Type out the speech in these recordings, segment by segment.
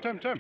châm châm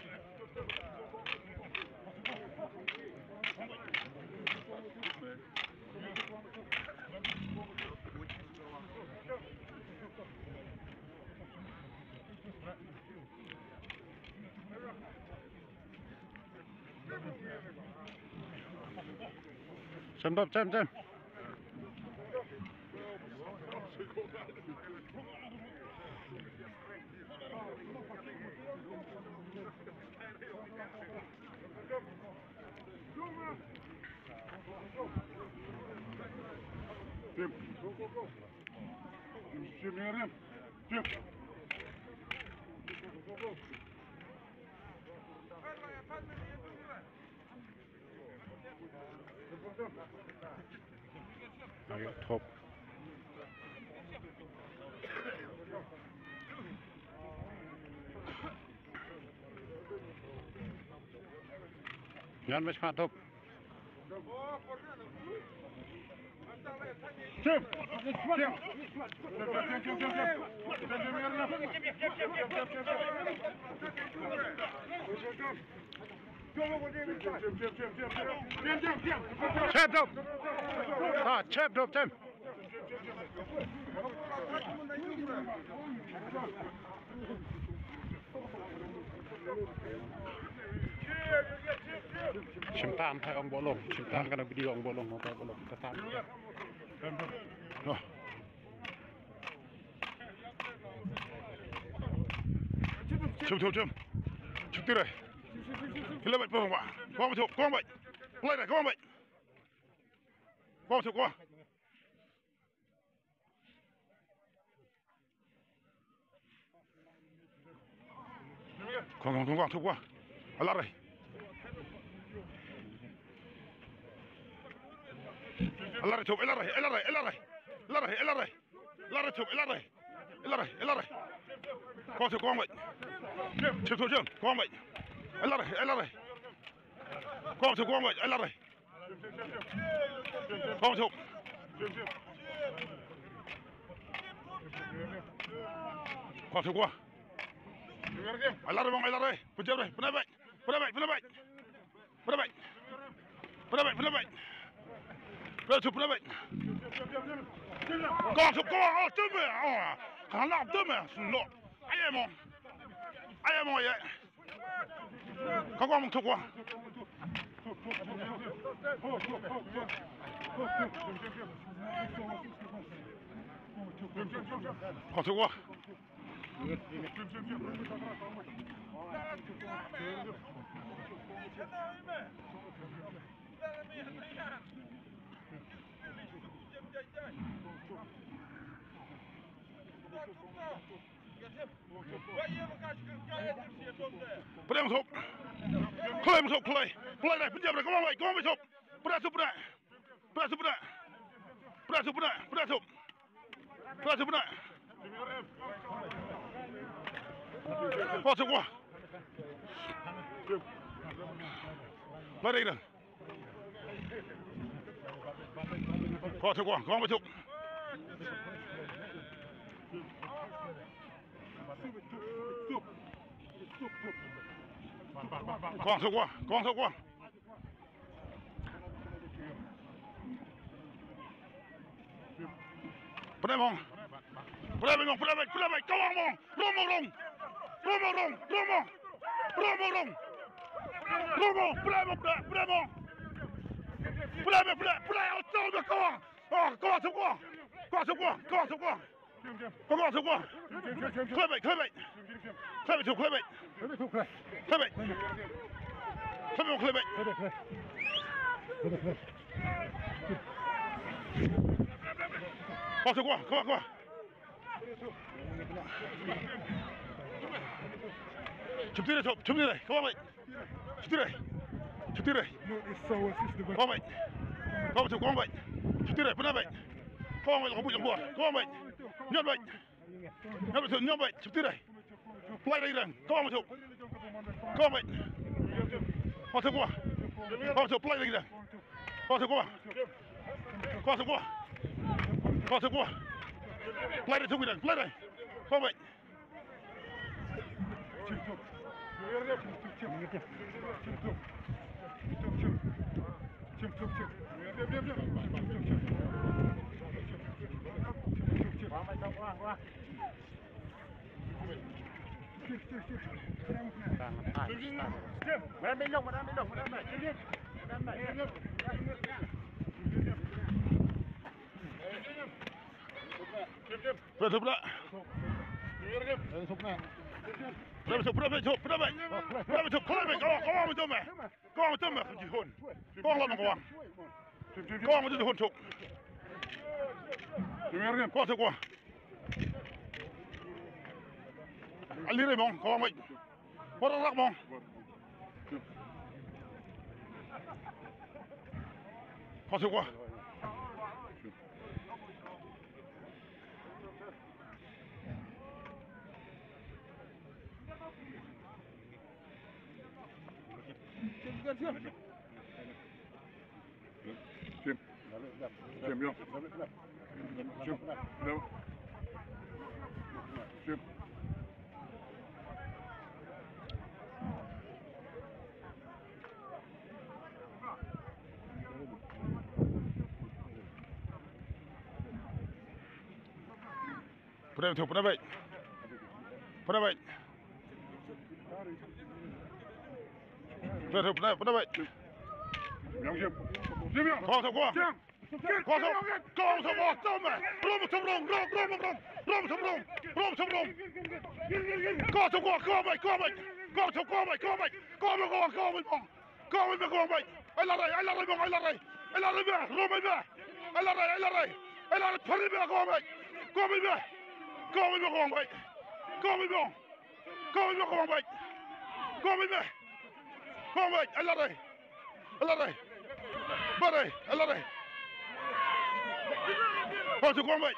thộp ngăn với khát thộp châm chép thộp châm chim tam thay ông bộ lồng chim tam cái nó video ông bộ lồng nó tay bộ lồng tam chum từ đây cái lên bệnh bông ạ qua một chục qua bệnh lên này qua bệnh qua một chục qua không thục qua lát đây lát chụp lát đây qua chụp qua bệnh chụp qua bệnh lát đây qua chụp qua bệnh lát đây qua chụp qua chụp qua lát đây bông lát đây punjab đây punjab bệnh Bây giờ bệnh. Con chụp con, tôm mẹ, hắn làm tôm mẹ, nọ, ai em vậy? Con chụp qua. Con chụp qua. Play một thục, play này, bây giờ có mày thục, play thục này, qua thục qua, lại đây nè, qua thục qua, có mày thục. Con thục qua. Play mong, play mong, come on mong, rong, play outside the car. Oh, qua thục qua. Qua thục qua. Clay bait. Qua thục qua. Chụp đi đây, come on mate. Chụp đi đây. Come on mate. Chụp đi đây, pernah mate. Come on mate, không buồn. Come on mate. Nhốt bệnh, chụp tiếp đây. Play đây rằng, có một chụp. Có bệnh. Qua thục play đây rằng. Qua thục qua. Play đây thục rằng, play đây. Có bệnh. Pula pula. Pula pula pula pula pula pula pulaมาจมแม่ก้องมาจมแม่คนกี่คนก้องเราต้องระวังก้องมันจะคนฉกก้องฉกว่าอันนี้เลยมองก้องไปพอรักมองก้องฉกว่าJim, put it away. Put it away. Put it away. Qua sao qua qua sao qua sao qua sao mày rôm sao rôm qua sao mày qua mày ai la đây mong ai la đây rôm mày ai la đây phơi mày qua mày ai la đây Ba đây, ala đây. Không chịu quăng vậy.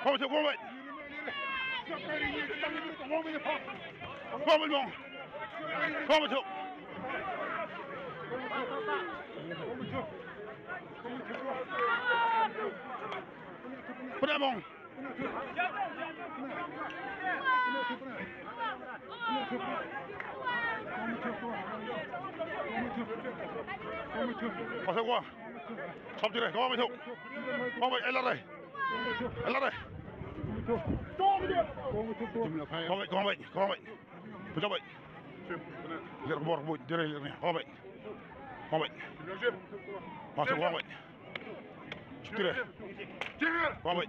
Không chịu quăng vậy. Không bên mong. Không chịu. Bên mong. Qua sao qua không chưa này có mấy thục có mấy anh đây có vậy tôi cho vậy liệt bọt bụi chưa đây này có vậy qua sao qua vậy chưa đây qua vậy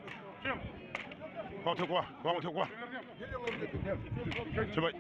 qua thục qua chưa vậy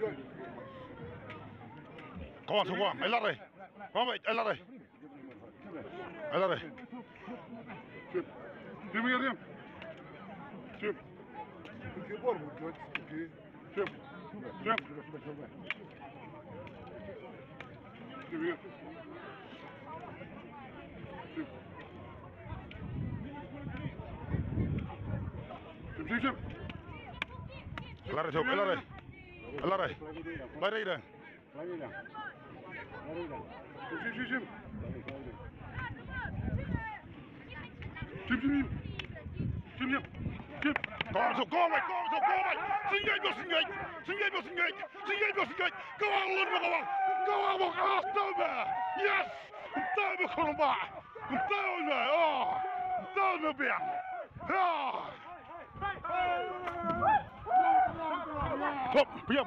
Jim. Kom så gå, eller dig. Kom hit, eller dig. Eller dig. Jim, Jim. Jim. Jim. Eller dig, eller dig. Eller dig. Vad är det? Jim. Kom så, kom mig. Syng mig. Go on, Astana. Yes. Där kommer bara. Där med ben. Ja. Topp, pia.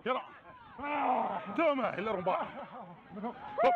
Hela. Toma, il est en bas. Hop.